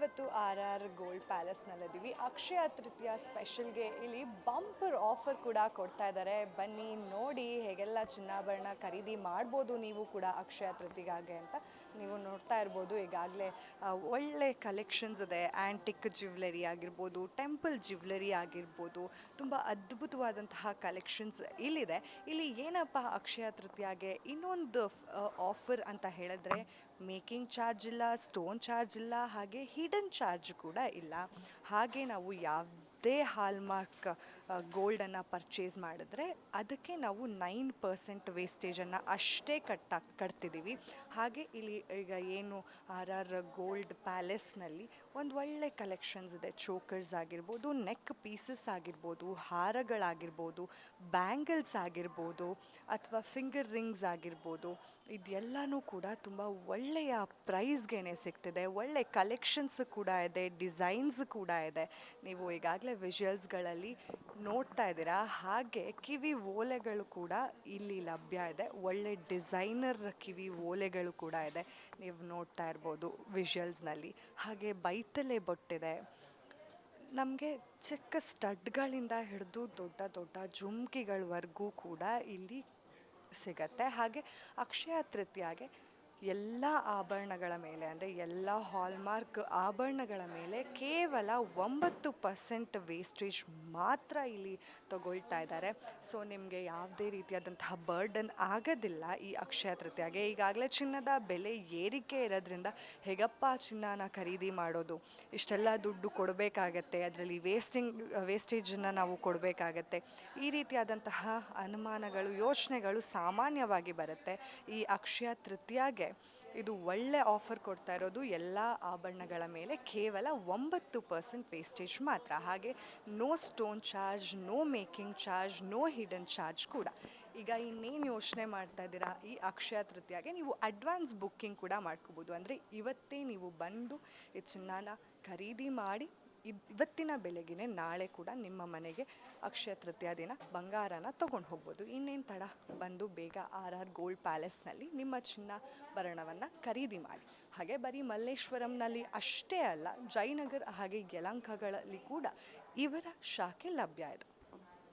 ನಾವಿವತ್ತು R R gold ಪ್ಯಾಲೇಸ್ನಲ್ಲಿದ್ದೀವಿ. Akshaya Tritiya ಸ್ಪೆಷಲ್ಗೆ ಇಲ್ಲಿ bumper offer ಕೂಡ ಕೊಡ್ತಾ ಇದ್ದಾರೆ. ಬನ್ನಿ ನೋಡಿ ಹೇಗೆಲ್ಲ ಚಿನ್ನಾಭರಣ ಖರೀದಿ ಮಾಡ್ಬೋದು ನೀವು ಕೂಡ ಅಕ್ಷಯ ತೃತೀಯಾಗೆ ಅಂತ. ನೀವು ನೋಡ್ತಾ ಇರ್ಬೋದು ಈಗಾಗಲೇ ಒಳ್ಳೆ ಕಲೆಕ್ಷನ್ಸ್ ಇದೆ. ಆ್ಯಂಟಿಕ್ ಜ್ಯುವೆಲರಿ ಆಗಿರ್ಬೋದು, ಟೆಂಪಲ್ ಜ್ಯುವೆಲರಿ ಆಗಿರ್ಬೋದು, ತುಂಬ ಅದ್ಭುತವಾದಂತಹ ಕಲೆಕ್ಷನ್ಸ್ ಇಲ್ಲಿದೆ. ಇಲ್ಲಿ ಏನಪ್ಪ ಅಕ್ಷಯ ತೃತೀಯಾಗೆ ಇನ್ನೊಂದು ಆಫರ್ ಅಂತ ಹೇಳಿದ್ರೆ, ಮೇಕಿಂಗ್ ಚಾರ್ಜ್ ಇಲ್ಲ, ಸ್ಟೋನ್ ಚಾರ್ಜ್ ಇಲ್ಲ, ಹಾಗೆ ಹಿಡನ್ ಚಾರ್ಜ್ ಕೂಡ ಇಲ್ಲ. ಹಾಗೆ ನಾವು ಯಾವುದೇ ಹಾಲ್ಮಾರ್ಕ್ ಗೋಲ್ಡನ್ನು ಪರ್ಚೇಸ್ ಮಾಡಿದ್ರೆ ಅದಕ್ಕೆ ನಾವು 9% ವೇಸ್ಟೇಜನ್ನು ಅಷ್ಟೇ ಕಟ್ತಿದ್ದೀವಿ. ಹಾಗೆ ಇಲ್ಲಿ ಈಗ ಏನು ಆರ್ ಆರ್ ಗೋಲ್ಡ್ ಪ್ಯಾಲೇಸ್ನಲ್ಲಿ ಒಂದು ಒಳ್ಳೆ ಕಲೆಕ್ಷನ್ಸ್ ಇದೆ. ಚೋಕರ್ಸ್ ಆಗಿರ್ಬೋದು, ನೆಕ್ ಪೀಸಸ್ ಆಗಿರ್ಬೋದು, ಹಾರಗಳಾಗಿರ್ಬೋದು, ಬ್ಯಾಂಗಲ್ಸ್ ಆಗಿರ್ಬೋದು, ಅಥವಾ ಫಿಂಗರ್ ರಿಂಗ್ಸ್ ಆಗಿರ್ಬೋದು, ಇದೆಲ್ಲನೂ ಕೂಡ ತುಂಬ ಒಳ್ಳೆಯ ಪ್ರೈಸ್ಗೆ ಸಿಗ್ತಿದೆ. ಒಳ್ಳೆ ಕಲೆಕ್ಷನ್ಸ್ ಕೂಡ ಇದೆ, ಡಿಸೈನ್ಸ್ ಕೂಡ ಇದೆ. ನೀವು ಈಗಾಗಲೇ ವಿಜುವಲ್ಸ್ಗಳಲ್ಲಿ ನೋಡ್ತಾ ಇದ್ದೀರಾ. ಹಾಗೆ ಕಿವಿ ಓಲೆಗಳು ಕೂಡ ಇಲ್ಲಿ ಲಭ್ಯ ಇದೆ. ಒಳ್ಳೆ ಡಿಸೈನರ್ ಕಿವಿ ಓಲೆಗಳು ಕೂಡ ಇದೆ, ನೀವು ನೋಡ್ತಾ ಇರ್ಬೋದು ವಿಜುವಲ್ಸ್ನಲ್ಲಿ. ಹಾಗೆ ಬೈತಲೆ ಬೊಟ್ಟಿದೆ. ನಮಗೆ ಚಿಕ್ಕ ಸ್ಟಡ್ಗಳಿಂದ ಹಿಡಿದು ದೊಡ್ಡ ದೊಡ್ಡ ಜುಮ್ಕಿಗಳವರೆಗೂ ಕೂಡ ಇಲ್ಲಿ ಸಿಗತ್ತೆ. ಹಾಗೆ ಅಕ್ಷಯ ತೃತೀಯಾಗೆ ಎಲ್ಲ ಆಭರಣಗಳ ಮೇಲೆ, ಅಂದರೆ ಎಲ್ಲ ಹಾಲ್ಮಾರ್ಕ್ ಆಭರಣಗಳ ಮೇಲೆ ಕೇವಲ 9% ವೇಸ್ಟೇಜ್ ಮಾತ್ರ ಇಲ್ಲಿ ತಗೊಳ್ತಾ ಇದ್ದಾರೆ. ಸೊ ನಿಮಗೆ ಯಾವುದೇ ರೀತಿಯಾದಂತಹ ಬರ್ಡನ್ ಆಗೋದಿಲ್ಲ ಈ ಅಕ್ಷಯ ತೃತೀಯಾಗೆ. ಈಗಾಗಲೇ ಚಿನ್ನದ ಬೆಲೆ ಏರಿಕೆ ಇರೋದ್ರಿಂದ ಹೇಗಪ್ಪ ಚಿನ್ನನ ಖರೀದಿ ಮಾಡೋದು, ಇಷ್ಟೆಲ್ಲ ದುಡ್ಡು ಕೊಡಬೇಕಾಗತ್ತೆ, ಅದರಲ್ಲಿ ವೇಸ್ಟೇಜನ್ನು ನಾವು ಕೊಡಬೇಕಾಗತ್ತೆ, ಈ ರೀತಿಯಾದಂತಹ ಅನುಮಾನಗಳು, ಯೋಚನೆಗಳು ಸಾಮಾನ್ಯವಾಗಿ ಬರುತ್ತೆ. ಈ ಅಕ್ಷಯ ತೃತೀಯಾಗೆ ಇದು ಒಳ್ಳೆ ಆಫರ್ ಕೊಡ್ತಾ ಇರೋದು. ಎಲ್ಲ ಆಭರಣಗಳ ಮೇಲೆ ಕೇವಲ 9% ವೇಸ್ಟೇಜ್ ಮಾತ್ರ. ಹಾಗೆ no stone charge, no making charge, no hidden charge ಕೂಡ. ಈಗ ಇನ್ನೇನು ಯೋಚನೆ ಮಾಡ್ತಾ ಇದ್ದೀರಾ, ಈ ಅಕ್ಷಯ ತೃತೀಯಾಗೆ ನೀವು ಅಡ್ವಾನ್ಸ್ ಬುಕ್ಕಿಂಗ್ ಕೂಡ ಮಾಡ್ಕೋಬೋದು. ಅಂದರೆ ಇವತ್ತೇ ನೀವು ಬಂದು ಈ ಚಿನ್ನನ ಖರೀದಿ ಮಾಡಿ ಇವತ್ತಿನ ಬೆಳಗ್ಗೆ ನಾಳೆ ಕೂಡ ನಿಮ್ಮ ಮನೆಗೆ ಅಕ್ಷಯ ತೃತೀಯ ದಿನ ಬಂಗಾರನ ತೊಗೊಂಡು ಹೋಗ್ಬೋದು. ಇನ್ನೇನು ತಡ, ಬಂದು ಬೇಗ ಆರ್ ಆರ್ ಗೋಲ್ಡ್ ಪ್ಯಾಲೇಸ್ನಲ್ಲಿ ನಿಮ್ಮ ಚಿನ್ನಾಭರಣವನ್ನು ಖರೀದಿ ಮಾಡಿ. ಹಾಗೆ ಬರೀ ಮಲ್ಲೇಶ್ವರಂನಲ್ಲಿ ಅಷ್ಟೇ ಅಲ್ಲ, ಜಯನಗರ್ ಹಾಗೆ ಯಲಹಂಕಗಳಲ್ಲಿ ಕೂಡ ಇವರ ಶಾಖೆ ಲಭ್ಯ ಇದೆ.